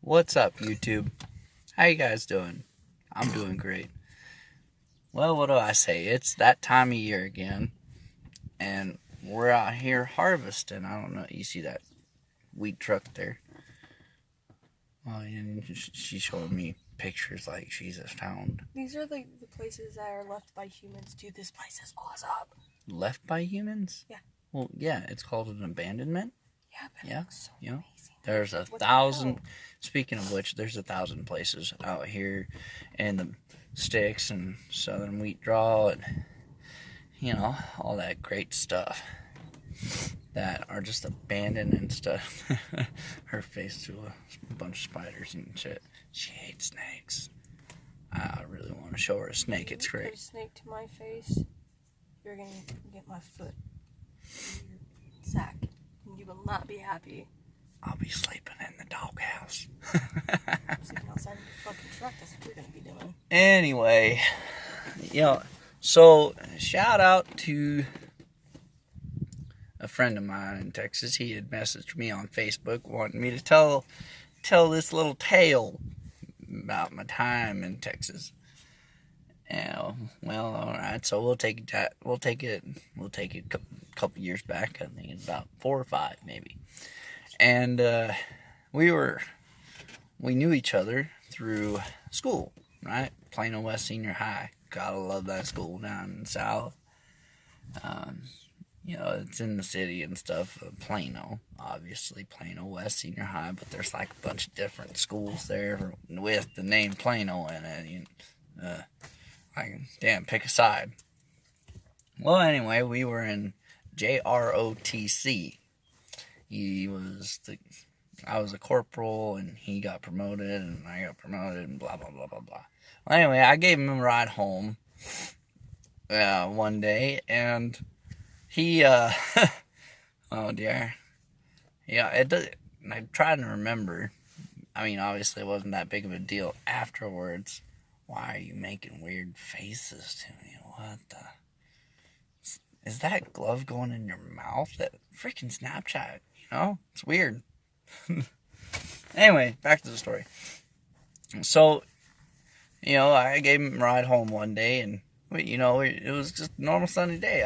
What's up, YouTube? How you guys doing? I'm doing great. Well, what do I say? It's that time of year again, and we're out here harvesting. I don't know. You see that wheat truck there? Oh, and she's showing me pictures like she's found. These are like the places that are left by humans. Dude, this place is awesome. Left by humans? Yeah. Well, yeah, it's called an abandonment. Yeah, but Yeah, it looks so yeah. amazing. There's What the 1,000. hell? Speaking of which, there's 1,000 places out here in the sticks and southern wheat draw and all that great stuff that are just abandoned and stuff. Her face to a bunch of spiders and shit. She hates snakes. I really want to show her a snake. It's Put great. a snake to my face. You're gonna get my foot in your sack, and you will not be happy. I'll be sleeping in the doghouse. Sleeping outside of your fucking truck. That's what you're gonna be doing. Anyway, so shout out to a friend of mine in Texas. He had messaged me on Facebook wanting me to tell this little tale about my time in Texas. And well, all right. So we'll take it a couple years back. I think it's about 4 or 5 maybe. And we knew each other through school, right? Plano West Senior High. Gotta love that school down in the south. It's in the city and stuff. Plano, obviously, Plano West Senior High, but there's like a bunch of different schools there with the name Plano in it. Pick a side. Well, anyway, we were in JROTC. I was a corporal, and he got promoted, and I got promoted, and blah, blah, blah, blah, blah. Well, anyway, I gave him a ride home one day, and he, oh dear. Yeah, I'm trying to remember. I mean, obviously it wasn't that big of a deal afterwards. Why are you making weird faces to me? What the... Is that glove going in your mouth? That freaking Snapchat, It's weird. Anyway, back to the story. So, I gave him a ride home one day, and, it was just a normal sunny day.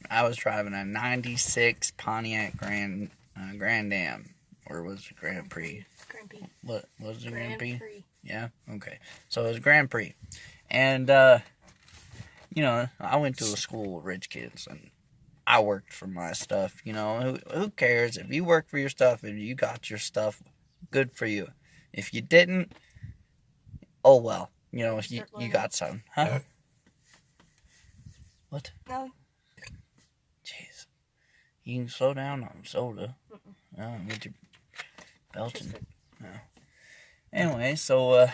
I was driving a 96 Pontiac Grand Am. Or was it Grand Prix? Grand Prix. What was it, Grand Prix? Prix. Yeah? Okay. So it was Grand Prix. And, I went to a school with rich kids, and I worked for my stuff. Who cares? If you work for your stuff and you got your stuff, good for you. If you didn't, oh well. You got some. Huh? What? No. Jeez. You can slow down on soda. Oh, get your belching. No. Anyway, so,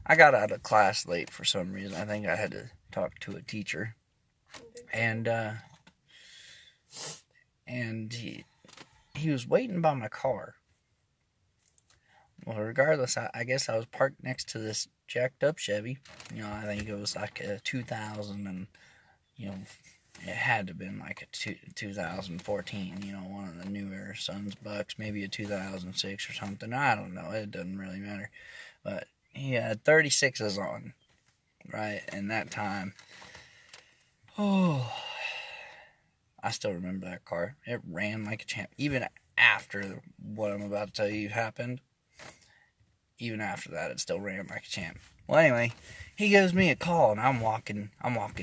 I got out of class late for some reason. I think I had to talk to a teacher. And he was waiting by my car. Well, regardless, I guess I was parked next to this jacked up Chevy. I think it was like a 2000, and, it had to have been like a 2014, one of the newer Suns Bucks, maybe a 2006 or something. I don't know. It doesn't really matter. But he had 36s on, right? And that time, I still remember that car. It ran like a champ. Even after what I'm about to tell you happened, even after that, it still ran like a champ. Well, anyway, he gives me a call, and I'm walking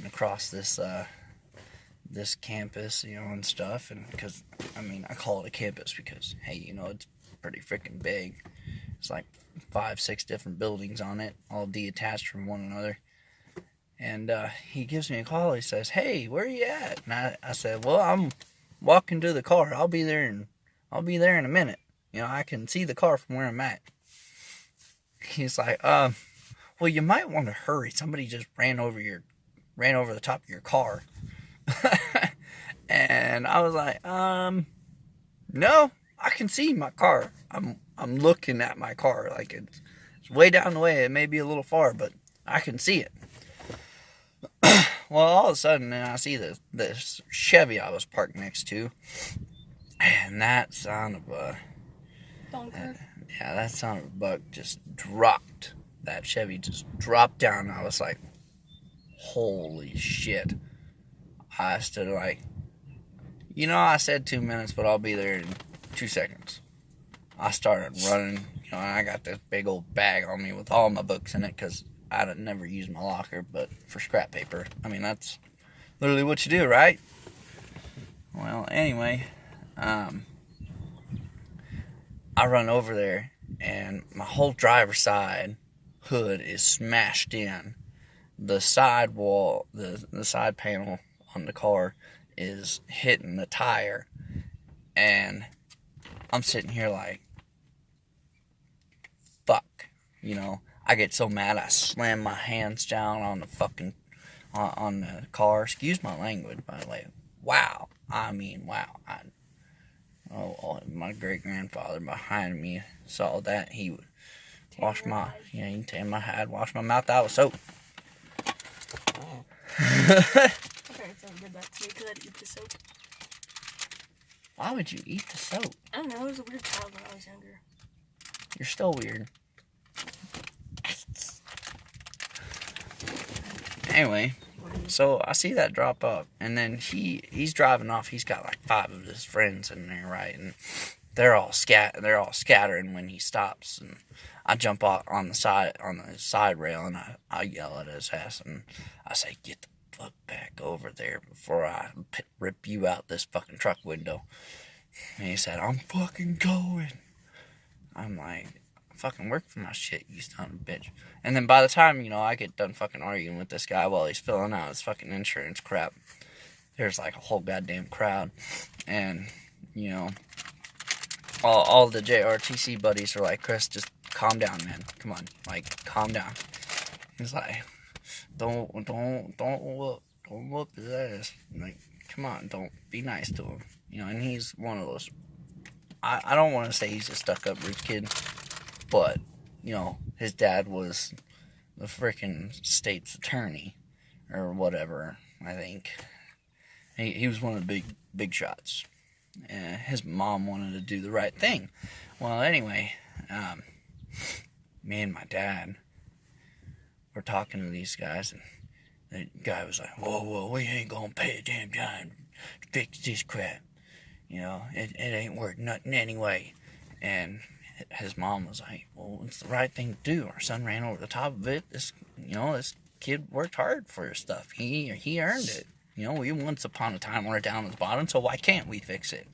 across this campus, and stuff. And because, I call it a campus because, hey, it's pretty freaking big. It's like 5-6 different buildings on it, all detached from one another. And he gives me a call. He says, "Hey, where are you at?" And I said, "Well, I'm walking to the car. I'll be there in a minute. I can see the car from where I'm at." He's like, "Well, you might want to hurry. Somebody just ran over the top of your car." And I was like, "No, I can see my car. I'm looking at my car. Like it's way down the way. It may be a little far, but I can see it." Well, all of a sudden, I see this Chevy I was parked next to, and that son of a... bunker. Yeah, that son of a buck just dropped. That Chevy just dropped down. I was like, holy shit. I stood like, I said 2 minutes, but I'll be there in 2 seconds. I started running. I got this big old bag on me with all my books in it because I'd never used my locker, but for scrap paper. I mean, that's literally what you do, right? Well, anyway, I run over there, and my whole driver's side hood is smashed in. The side wall, the side panel on the car is hitting the tire, and I'm sitting here like, fuck, I get so mad I slam my hands down on the fucking, on the car. Excuse my language, by the way. Wow. I mean, wow. My great-grandfather behind me saw that. He would he'd tan my head, wash my mouth out with soap. Okay, so did that to me because I'd eat the soap. Why would you eat the soap? I don't know, I was a weird child when I was younger. You're still weird. Anyway, so I see that drop up, and then he's driving off. He's got like 5 of his friends in there, right? And they're all scattering when he stops. And I jump off on the side rail, and I yell at his ass, and I say, "Get the fuck back over there before I rip you out this fucking truck window." And he said, "I'm fucking going." I'm like, fucking work for my shit, you son of a bitch. And then by the time, I get done fucking arguing with this guy while he's filling out his fucking insurance crap, there's like a whole goddamn crowd. And, all the JRTC buddies are like, "Chris, just calm down, man. Come on, like, calm down." He's like, don't whoop his ass. Like, come on, don't be nice to him. And he's one of those, I don't want to say he's a stuck-up rich kid, but, his dad was the freaking state's attorney, or whatever, I think. He was one of the big shots. And his mom wanted to do the right thing. Well, anyway, me and my dad were talking to these guys, and the guy was like, whoa, we ain't gonna pay a damn dime to fix this crap. It ain't worth nothing anyway. And his mom was like, well, it's the right thing to do. Our son ran over the top of it. This kid worked hard for his stuff. He earned it. We once upon a time were down at the bottom, so why can't we fix it?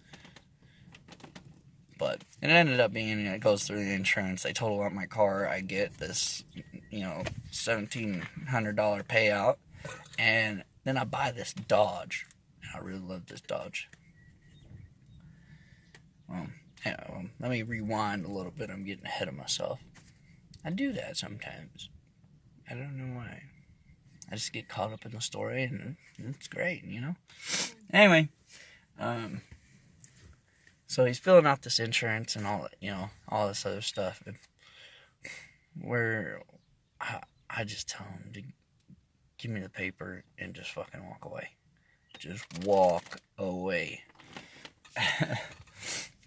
But it ended up being, it goes through the insurance. They total up my car. I get this, $1,700 payout. And then I buy this Dodge. And I really love this Dodge. Let me rewind a little bit. I'm getting ahead of myself. I do that sometimes. I don't know why. I just get caught up in the story, and it's great, Anyway, so he's filling out this insurance and all this other stuff, and I just tell him to give me the paper and just fucking walk away. Just walk away.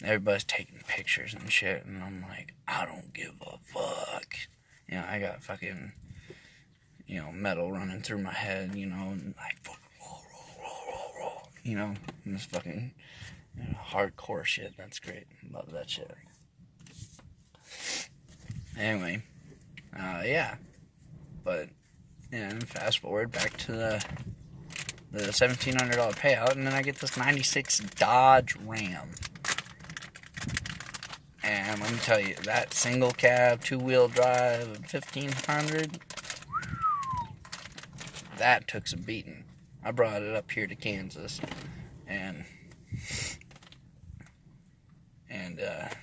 Everybody's taking pictures and shit, and I'm like, I don't give a fuck. I got fucking, metal running through my head, and like, and this fucking hardcore shit. That's great. Love that shit. Anyway, yeah. But, fast forward back to the $1,700 payout, and then I get this 96 Dodge Ram. And let me tell you, that single cab, 2-wheel drive, 1,500, that took some beating. I brought it up here to Kansas and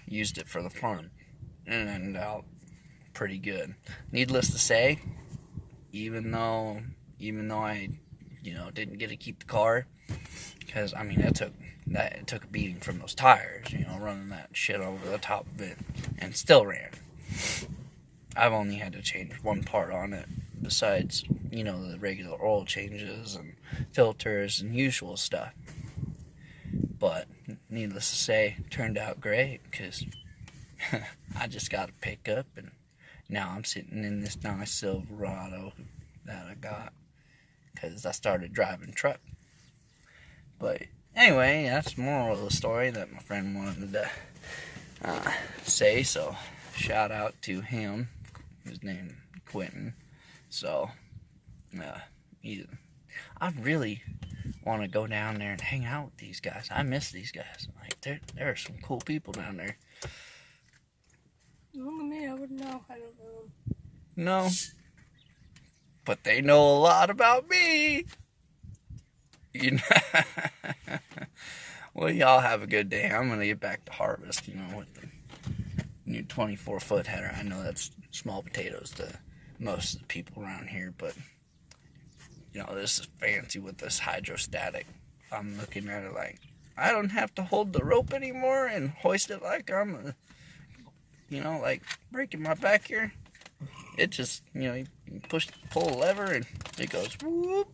used it for the farm. And it ended out pretty good. Needless to say, even though I, didn't get to keep the car, because, it took a beating from those tires, running that shit over the top of it, and still ran. I've only had to change one part on it, besides, the regular oil changes and filters and usual stuff. But, needless to say, turned out great, because I just got a pickup, and now I'm sitting in this nice Silverado that I got because I started driving truck. But anyway, that's the moral of the story that my friend wanted to say. So shout out to him. His name Quentin. So I really want to go down there and hang out with these guys. I miss these guys. Like there are some cool people down there. Look at me, I wouldn't know. I don't know. No, but they know a lot about me. You know. Well, y'all have a good day. I'm gonna get back to harvest. With the new 24-foot header. I know that's small potatoes to most of the people around here, but this is fancy with this hydrostatic. I'm looking at it like I don't have to hold the rope anymore and hoist it like I'm like breaking my back here. It just, you pull a lever and it goes whoop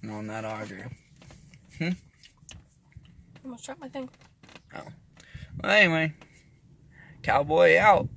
on that auger. I'm gonna start my thing. Oh. Well, anyway, cowboy out.